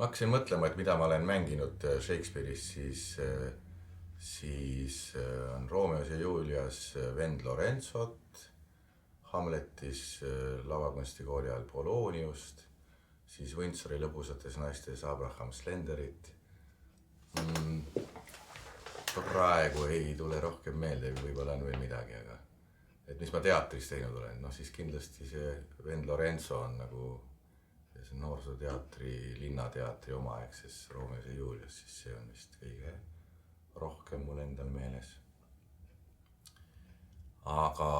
Ma hakkasin mõtlema, et mida ma olen mänginud Shakespeare'is, siis on Romeos ja Julias vend Lorenzot, Hamletis lavakunstikooli ajal Poloniust, siis Windsori lõbusates naistes Abraham Slenderit. Praegu ei tule rohkem meelde, võib-olla on veel midagi, aga et mis ma teatris teinud olen, siis kindlasti see vend Lorenzo on nagu see noorsooteatri, linnateatri omaaegses Romeos ja Julias, siis see on vist kõige rohkem mul endal meeles. Aga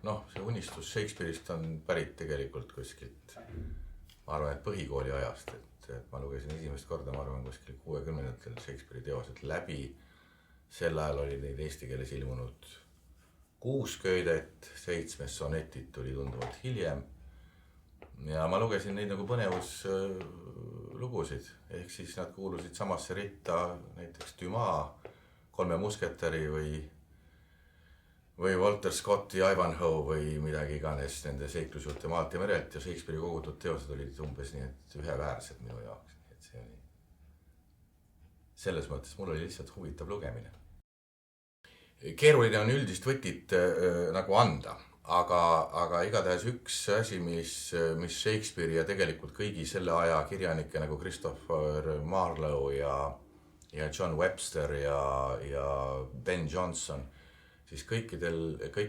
see unistus Shakespeare'ist on pärit tegelikult kuskilt, ma arvan, et põhikooli ajast, et ma lugesin esimest korda, ma arvan, kuskil 60-ndatel Shakespeare'i teosed läbi. Sel ajal oli neid eesti keeles ilmunud 6 köidet, 7 sonetid tuli tunduvalt hiljem. Ja ma lugesin neid nagu põnevuslugusid, ehk siis nad kuulusid samasse ritta näiteks Dumas, 3 musketäri või Walter Scotti Ivanhoe või midagi iganes nende seiklusjutte maalt ja merelt ja Shakespeare'i kogutud teosed olid umbes nii, et üheväärsed minu jaoks. Nii et see oli selles mõttes, mul oli lihtsalt huvitav lugemine. Keeruline on üldist võtit nagu anda. Aga igatahes üks asi, mis Shakespeare ja tegelikult kõigi selle aja kirjanike nagu Christopher Marlowe ja John Webster ja Ben Jonson, siis kõik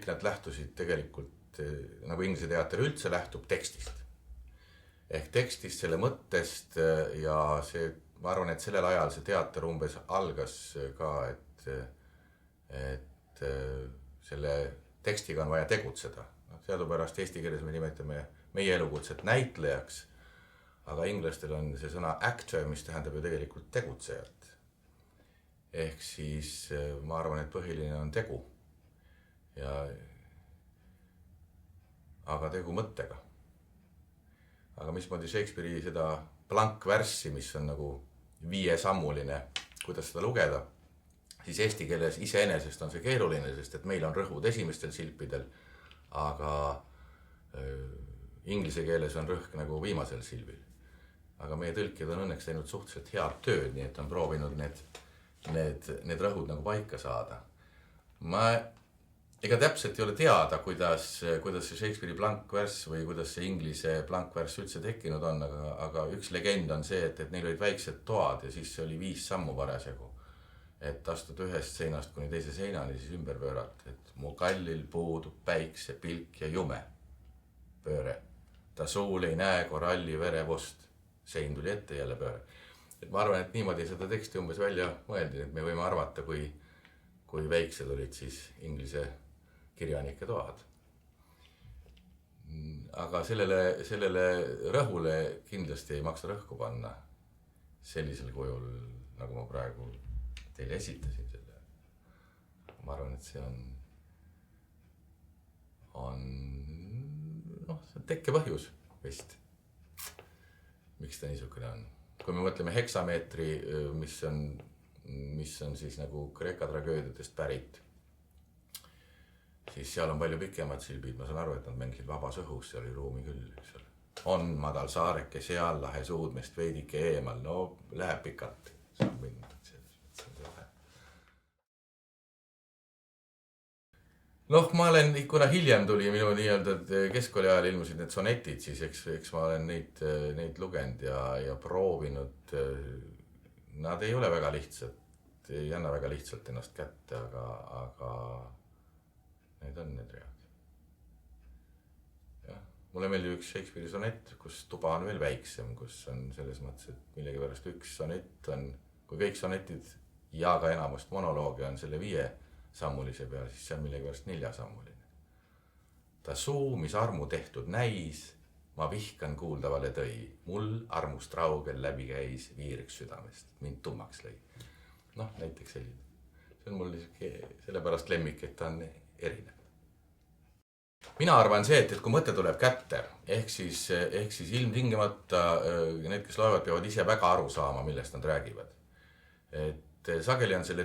nad lähtusid tegelikult, nagu Inglise teater üldse lähtub tekstist. Ehk tekstist, selle mõttest ja see, ma arvan, et sellel ajal see teater umbes algas ka, et selle tekstiga on vaja tegutseda. Teadupärast eesti keeles me nimetame meie elukutset näitlejaks, aga inglastel on see sõna actor, mis tähendab ju tegelikult tegutsejat. Ehk siis ma arvan, et põhiline on tegu. Aga tegu mõttega. Aga mismoodi Shakespeare'i seda blankvärssi, mis on nagu 5-sammuline, kuidas seda lugeda, siis eesti keeles iseenesest on see keeruline, sest et meil on rõhud esimestel silpidel, aga inglise keeles on rõhk nagu viimasel silbil. Aga meie tõlkijad on õnneks teinud suhteliselt head tööd, nii et on proovinud need rõhud nagu paika saada. Ega täpselt ei ole teada, kuidas see Shakespeare'i blankvärss või kuidas see inglise blankvärss üldse tekkinud on, aga üks legend on see, et neil olid väiksed toad ja siis see oli 5 sammu parasjagu. Et astud ühest seinast kuni teise seinani, siis ümber pöörata, et mu kallil puudub päikse, pilk ja jume. Pööre. Ta suul ei näe koralli verevust. Sein tuli ette jälle pööre. Et ma arvan, et niimoodi seda teksti umbes välja mõeldi, et me võime arvata, kui väiksed olid siis inglise kirjanike toad. Aga sellele rõhule kindlasti ei maksa rõhku panna sellisel kujul, nagu ma praegu teile esitasin selle. Ma arvan, et see on tekkepõhjus vist. Miks ta niisugune on? Kui me mõtleme heksameetri, mis on siis nagu Kreeka tragöödiatest pärit, siis seal on palju pikemad silbid. Ma saan aru, et nad mängisid vabas õhus, seal oli ruumi küll. On madal saareke seal, lahe suudmest veidike eemal. Läheb pikalt. Saab minna. Ma olen, kuna hiljem tuli minu nii-öelda keskkooli ajal ilmusid need sonetid, siis eks ma olen neid lugenud ja proovinud. Nad ei ole väga lihtsalt, ei anna väga lihtsalt ennast kätte, aga need on need read. Ja, mulle meeldib üks Shakespeare'i sonett, kus tuba on veel väiksem, kus on selles mõttes, et millegi pärast üks sonett on, kui kõik sonetid ja ka enamust monoloogi on selle 5-sammulise peal, siis see on millegi pärast 4-sammuline. Ta suu, mis armu tehtud näis, ma vihkan kuuldavale tõi. Mul armust raugel läbi käis viiriks südamest, mind tummaks lõi. Näiteks selline. See on mul sellepärast lemmik, et ta on erinev. Mina arvan see, et kui mõte tuleb kätte, ehk siis ilmtingimata need, kes loevad, peavad ise väga aru saama, millest nad räägivad. Et sageli on selle,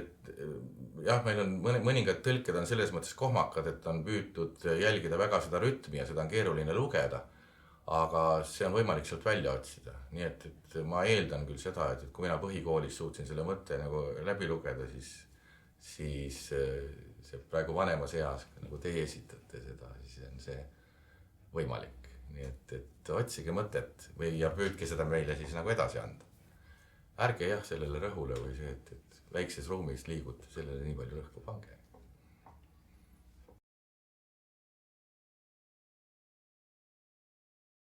meil on mõningad tõlked on selles mõttes kohmakad, et on püütud jälgida väga seda rütmi ja seda on keeruline lugeda. aga see on võimalik sealt välja otsida. Nii et ma eeldan küll seda, et kui mina põhikoolis suutsin selle mõtte nagu läbi lugeda, siis see praegu vanemas eas, nagu teie esitate seda, siis on see võimalik. Nii et otsige mõtet ja püüdke seda meile siis nagu edasi anda. Ärge jah sellele rõhule või see, et väikses ruumis liigute, sellele nii palju rõhku pange.